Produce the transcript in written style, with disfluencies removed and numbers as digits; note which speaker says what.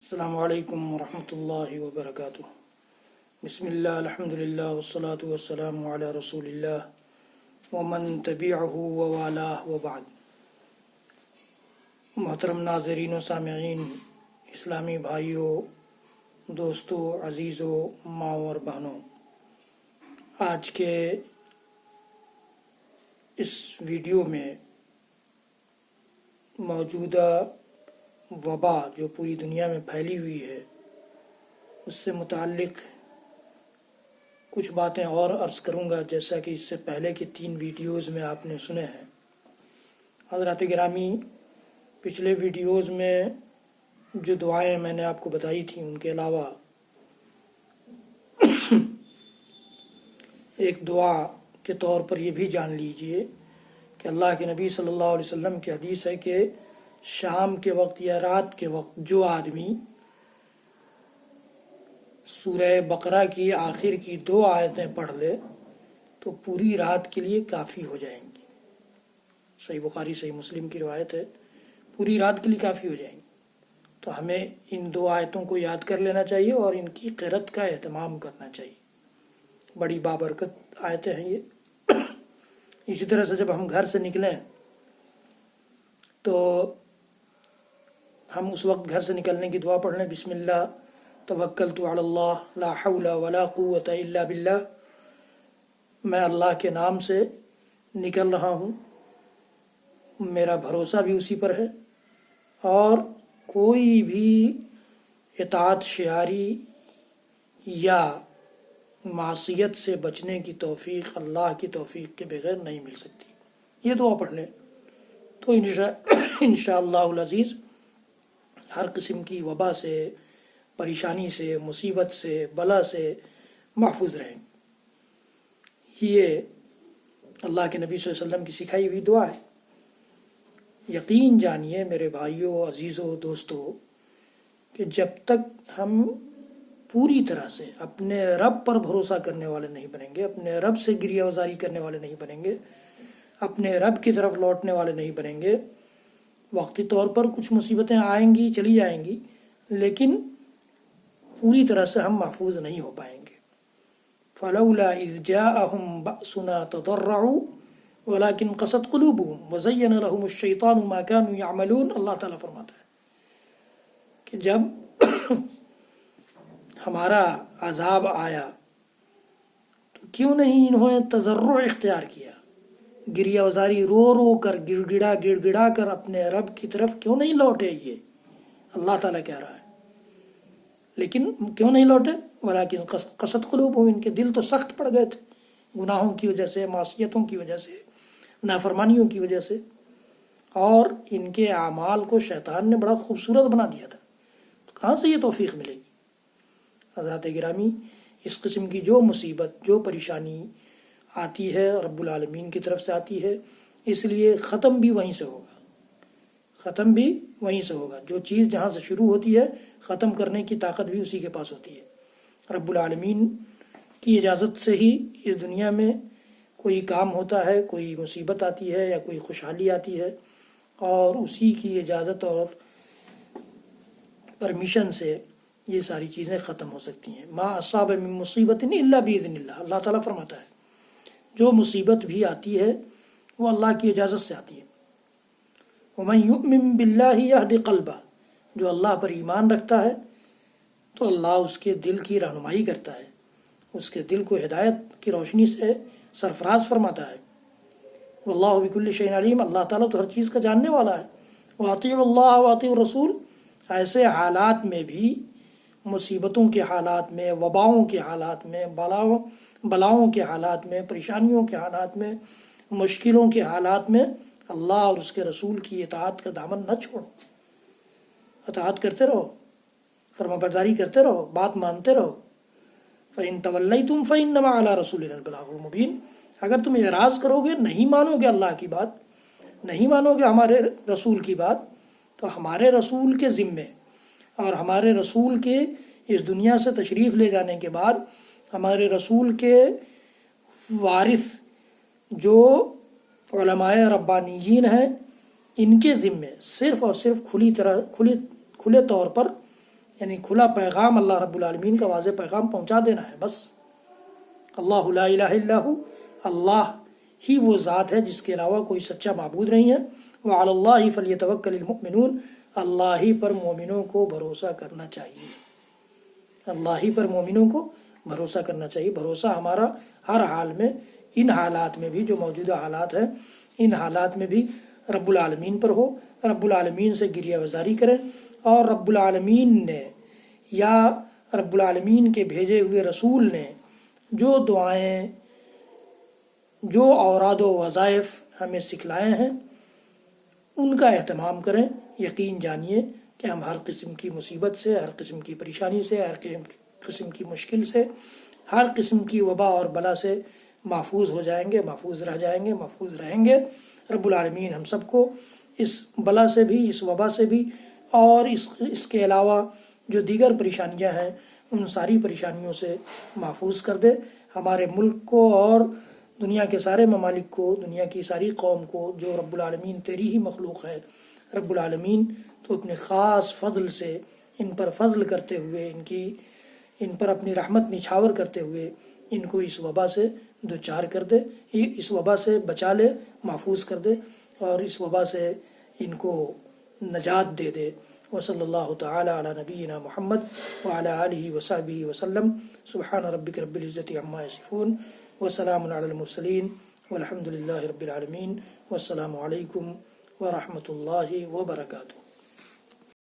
Speaker 1: السلام علیکم ورحمۃ اللہ وبرکاتہ۔ بسم اللہ الحمد للہ والصلاة والسلام علی رسول اللہ ومن تبعہ ووالاہ وبعد۔ محترم ناظرین و سامعین، اسلامی بھائیوں، دوستوں، عزیزوں، ماؤں اور بہنوں، آج کے اس ویڈیو میں موجودہ وبا جو پوری دنیا میں پھیلی ہوئی ہے اس سے متعلق کچھ باتیں اور عرض کروں گا، جیسا کہ اس سے پہلے کی 3 ویڈیوز میں آپ نے سنے ہیں۔ حضرات گرامی، پچھلے ویڈیوز میں جو دعائیں میں نے آپ کو بتائی تھیں ان کے علاوہ ایک دعا کے طور پر یہ بھی جان لیجئے کہ اللہ کے نبی صلی اللہ علیہ وسلم کی حدیث ہے کہ شام کے وقت یا رات کے وقت جو آدمی سورہ بقرہ کی آخر کی 2 آیتیں پڑھ لے تو پوری رات کے لیے کافی ہو جائیں گی۔ صحیح بخاری صحیح مسلم کی روایت ہے، پوری رات کے لیے کافی ہو جائیں گی۔ تو ہمیں ان 2 آیتوں کو یاد کر لینا چاہیے اور ان کی قرأت کا اہتمام کرنا چاہیے۔ بڑی بابرکت آیتیں ہیں یہ۔ اسی طرح سے جب ہم گھر سے نکلیں تو ہم اس وقت گھر سے نکلنے کی دعا پڑھ لیں، بسم اللہ توکلت علی اللہ لا حول ولا قوت الا باللہ۔ میں اللہ کے نام سے نکل رہا ہوں، میرا بھروسہ بھی اسی پر ہے، اور کوئی بھی اطاعت شعاری یا معصیت سے بچنے کی توفیق اللہ کی توفیق کے بغیر نہیں مل سکتی۔ یہ دعا پڑھ لیں تو انشاءاللہ العزیز ہر قسم کی وبا سے، پریشانی سے، مصیبت سے، بلا سے محفوظ رہیں۔ یہ اللہ کے نبی صلی اللہ علیہ وسلم کی سکھائی ہوئی دعا ہے۔ یقین جانیے میرے بھائیوں، عزیزوں، دوستوں، کہ جب تک ہم پوری طرح سے اپنے رب پر بھروسہ کرنے والے نہیں بنیں گے، اپنے رب سے گریہ وزاری کرنے والے نہیں بنیں گے، اپنے رب کی طرف لوٹنے والے نہیں بنیں گے، وقتی طور پر کچھ مصیبتیں آئیں گی، چلی جائیں گی، لیکن پوری طرح سے ہم محفوظ نہیں ہو پائیں گے۔ فَلَوْلَا إِذْ جَاءَهُمْ بَأْسُنَا تَضَرَّعُوا وَلَكِنْ قَسَتْ قُلُوبُهُمْ وَزَيَّنَ لَهُمُ الشَّيْطَانُ مَا كَانُوا يَعْمَلُونَ۔ اللہ تعالیٰ فرماتا ہے کہ جب ہمارا عذاب آیا تو کیوں نہیں انہوں نے تضرع اختیار کیا، گریہ وزاری رو رو کر، گڑ گڑا کر اپنے رب کی طرف کیوں نہیں لوٹے؟ یہ اللہ تعالیٰ کہہ رہا ہے، لیکن کیوں نہیں لوٹے؟ ولیکن قست قلوبہم، ان کے دل تو سخت پڑ گئے تھے گناہوں کی وجہ سے، معصیتوں کی وجہ سے، نافرمانیوں کی وجہ سے، اور ان کے اعمال کو شیطان نے بڑا خوبصورت بنا دیا تھا۔ تو کہاں سے یہ توفیق ملے گی؟ حضرات گرامی، اس قسم کی جو مصیبت، جو پریشانی آتی ہے رب العالمین کی طرف سے آتی ہے، اس لیے ختم بھی وہیں سے ہوگا، ختم بھی وہیں سے ہوگا۔ جو چیز جہاں سے شروع ہوتی ہے ختم کرنے کی طاقت بھی اسی کے پاس ہوتی ہے۔ رب العالمین کی اجازت سے ہی اس دنیا میں کوئی کام ہوتا ہے، کوئی مصیبت آتی ہے یا کوئی خوشحالی آتی ہے، اور اسی کی اجازت اور پرمیشن سے یہ ساری چیزیں ختم ہو سکتی ہیں۔ ما اصاب من مصیبت الا باذن اللہ، اللہ تعالیٰ فرماتا ہے جو مصیبت بھی آتی ہے وہ اللہ کی اجازت سے آتی ہے۔ وَمَن يُؤْمِن بِاللَّهِ يَهْدِ قَلْبَهُ، جو اللہ پر ایمان رکھتا ہے تو اللہ اس کے دل کی رہنمائی کرتا ہے، اس کے دل کو ہدایت کی روشنی سے سرفراز فرماتا ہے۔ وَاللَّهُ بِكُلِّ شَيْءٍ عَلِيمٌ، اللہ تعالیٰ تو ہر چیز کا جاننے والا ہے۔ وَأَطِيعُوا اللَّهَ وَأَطِيعُوا الرَّسُولَ، ایسے حالات میں بھی، مصیبتوں کے حالات میں، وباؤں کے حالات میں، بلاؤں کے حالات میں، پریشانیوں کے حالات میں، مشکلوں کے حالات میں اللہ اور اس کے رسول کی اطاعت کا دامن نہ چھوڑو، اطاعت کرتے رہو، فرما برداری کرتے رہو، بات مانتے رہو۔ فَإِن تَوَلَّيْتُمْ فَإِنَّمَا عَلَىٰ رَسُولِنَا الْبَلَاغُ الْمُبِينُ، اگر تم اعراض کرو گے، نہیں مانو گے اللہ کی بات، نہیں مانو گے ہمارے رسول کی بات، تو ہمارے رسول کے ذمے اور ہمارے رسول کے اس دنیا سے تشریف لے جانے کے بعد ہمارے رسول کے وارث جو علماء ربانیین ہیں، ان کے ذمے صرف اور صرف کھلے طور پر یعنی کھلا پیغام اللہ رب العالمین کا واضح پیغام پہنچا دینا ہے بس۔ اللہ لا الہ الا ہو، اللہ ہی وہ ذات ہے جس کے علاوہ کوئی سچا معبود نہیں ہے۔ وعلی اللہ فلیتوکل المؤمنون، اللہ ہی پر مومنوں کو بھروسہ کرنا چاہیے، اللہ ہی پر مومنوں کو بھروسہ کرنا چاہیے۔ بھروسہ ہمارا ہر حال میں، ان حالات میں بھی جو موجودہ حالات ہیں، ان حالات میں بھی رب العالمین پر ہو، رب العالمین سے گریہ وزاری کریں، اور رب العالمین نے یا رب العالمین کے بھیجے ہوئے رسول نے جو دعائیں، جو اوراد و وظائف ہمیں سکھلائے ہیں ان کا اہتمام کریں۔ یقین جانیے کہ ہم ہر قسم کی مصیبت سے، ہر قسم کی پریشانی سے، ہر قسم کی مشکل سے، ہر قسم کی وبا اور بلا سے محفوظ ہو جائیں گے، محفوظ رہ جائیں گے، محفوظ رہیں گے۔ رب العالمین ہم سب کو اس بلا سے بھی، اس وبا سے بھی، اور اس کے علاوہ جو دیگر پریشانیاں ہیں ان ساری پریشانیوں سے محفوظ کر دے۔ ہمارے ملک کو اور دنیا کے سارے ممالک کو، دنیا کی ساری قوم کو، جو رب العالمین تیری ہی مخلوق ہے، رب العالمین تو اپنے خاص فضل سے ان پر فضل کرتے ہوئے، ان پر اپنی رحمت نچھاور کرتے ہوئے ان کو اس وبا سے دوچار کر دے، اس وبا سے بچا لے، محفوظ کر دے، اور اس وبا سے ان کو نجات دے دے۔ وصلی اللہ تعالی علی نبینا محمد وعلی آلہ وصحبہ وسلم۔ سبحان ربک رب العزۃ عما یصفون وسلام علی المرسلین والحمد للہ رب العالمین، والسلام علیکم ورحمۃ اللہ وبرکاتہ۔